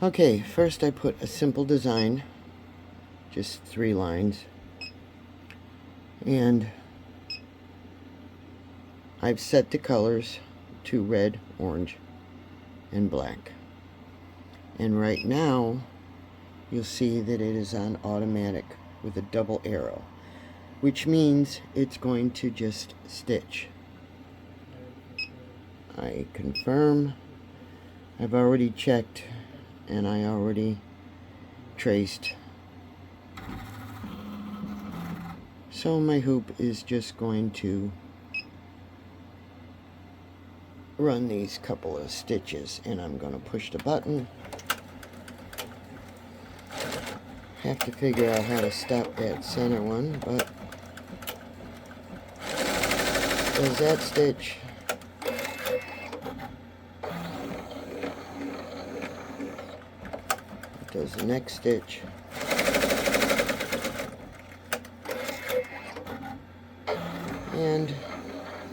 Okay, first I put a simple design, just 3 lines, and I've set the colors to red, orange, and black. And right now you'll see that it is on automatic with a double arrow, which means it's going to just stitch. I confirm. I've already checked and I already traced. So my hoop is just going to run these couple of stitches, and I'm going to push the button. Have to figure out how to stop that center one, but does that stitch. Does the next stitch. And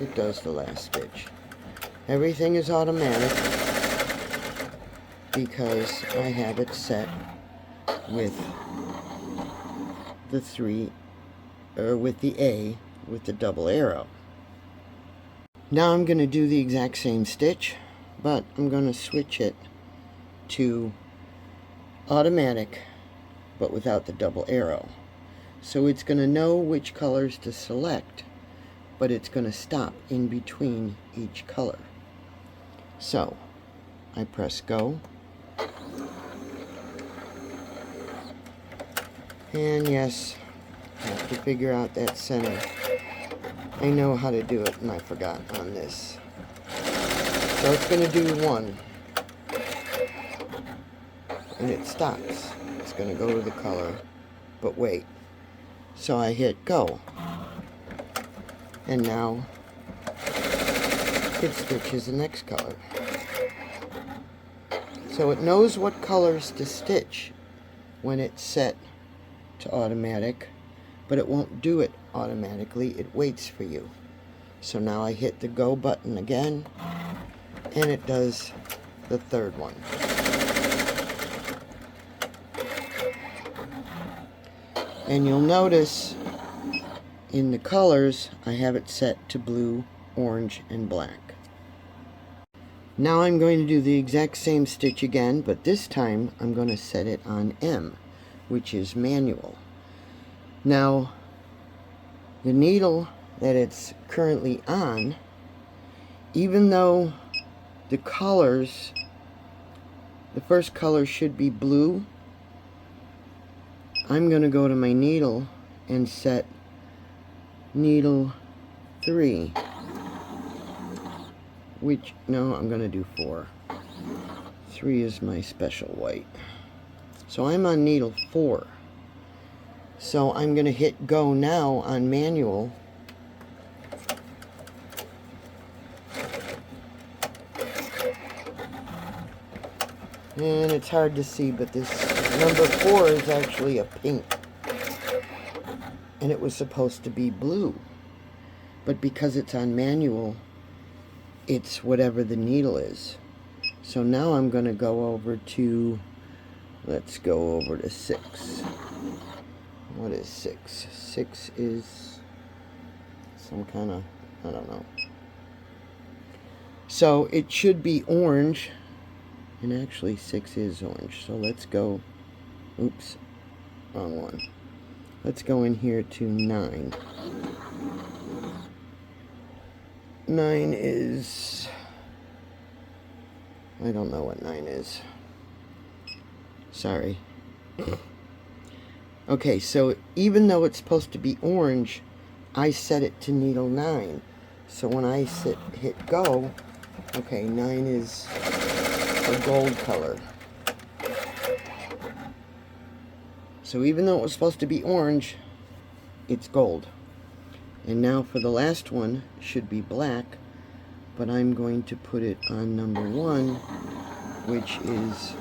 it does the last stitch. Everything is automatic because I have it set with the with the A with the double arrow. Now I'm going to do the exact same stitch, but I'm going to switch it to automatic but without the double arrow. So it's going to know which colors to select, but it's going to stop in between each color. So I press go, and yes, I have to figure out that center. I know how to do it and I forgot on this. So it's going to do 1 and it stops. It's going to go to the color, but wait. So I hit go, and now it stitches the next color. So it knows what colors to stitch when it's set to automatic, but it won't do it automatically. It waits for you. So now I hit the go button again, and it does the third one. And you'll notice in the colors I have it set to blue, orange, and black. Now I'm going to do the exact same stitch again, but this time I'm going to set it on M, which is manual. Now the needle that it's currently on, even though the colors, the first color should be blue, I'm going to go to my needle and set needle 3, which, no, I'm going to do 4. 3 is my special white. So I'm on needle 4. So I'm going to hit go now on manual. And it's hard to see, but this number 4 is actually a pink. And it was supposed to be blue. But because it's on manual, it's whatever the needle is. So now I'm going to go over to, let's go over to 6. What is 6? 6 is some kind of, I don't know. So it should be orange. And actually 6 is orange. So let's go, oops, wrong one. Let's go in here to 9. 9 is, I don't know what 9 is. Sorry. Okay, so even though it's supposed to be orange, I set it to needle 9. So when I hit go, okay, 9 is a gold color. So even though it was supposed to be orange, it's gold. And now for the last one, it should be black, but I'm going to put it on number 1, which is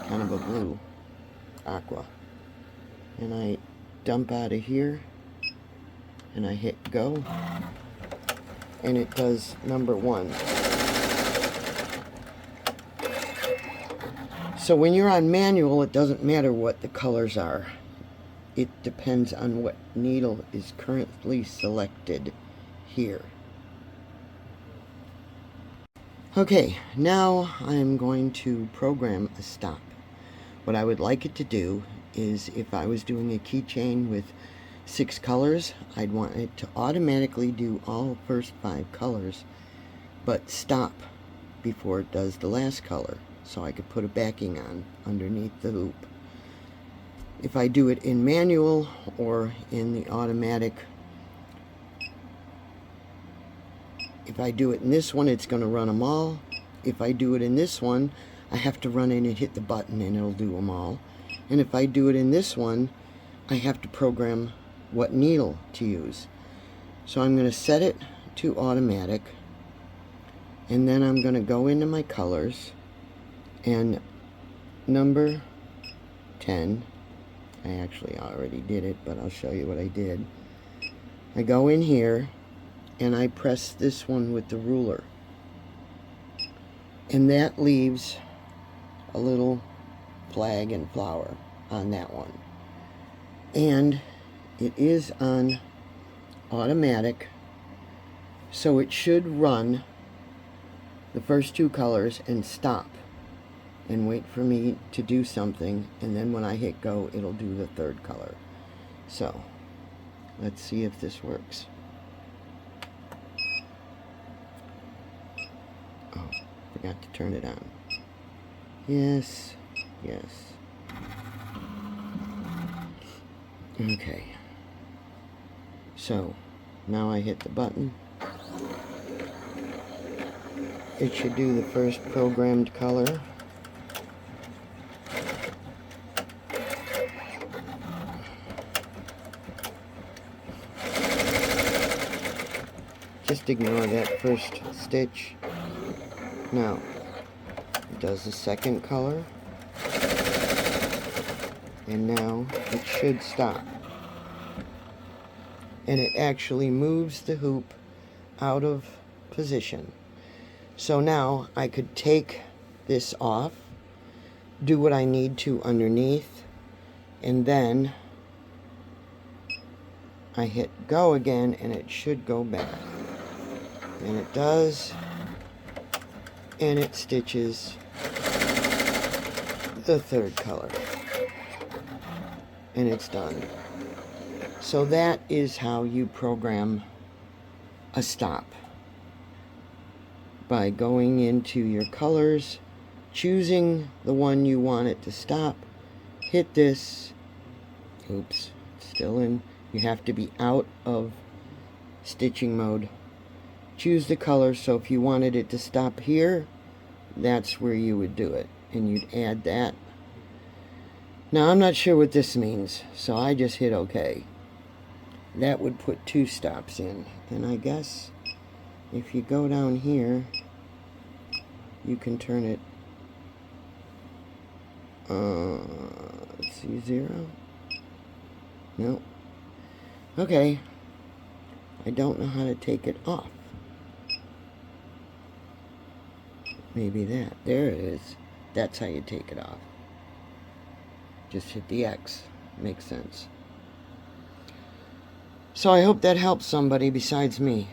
kind of a blue, aqua. And I dump out of here, and I hit go, and it does number 1. So when you're on manual, it doesn't matter what the colors are. It depends on what needle is currently selected here. Okay, now I'm going to program a stop. What I would like it to do is, if I was doing a keychain with 6 colors, I'd want it to automatically do all first 5 colors, but stop before it does the last color, so I could put a backing on underneath the hoop. If I do it in manual or in the automatic, if I do it in this one, it's going to run them all. If I do it in this one, I have to run in and hit the button and it'll do them all. And if I do it in this one, I have to program what needle to use. So I'm going to set it to automatic, and then I'm going to go into my colors, and number 10, I actually already did it, but I'll show you what I did. I go in here and I press this one with the ruler, and that leaves a little flag and flower on that one, and it is on automatic, so it should run the first 2 colors and stop and wait for me to do something, and then when I hit go, it'll do the 3rd color. So let's see if this works. Oh, forgot to turn it on. Yes, yes. Okay. So now I hit the button. It should do the first programmed color. Just ignore that first stitch. Now, it does the 2nd color. And now it should stop. And it actually moves the hoop out of position. So now I could take this off, do what I need to underneath, and then I hit go again and it should go back. And it does, and it stitches the 3rd color. And it's done. So that is how you program a stop. By going into your colors, choosing the one you want it to stop, hit this, oops, it's still in, you have to be out of stitching mode. Choose the color, so if you wanted it to stop here, that's where you would do it, and you'd add that. Now I'm not sure what this means, so I just hit OK. That would put 2 stops in, and I guess if you go down here, you can turn it, let's see, 0? No. Okay. I don't know how to take it off. Maybe that. There it is. That's how you take it off. Just hit the X. Makes sense. So I hope that helps somebody besides me.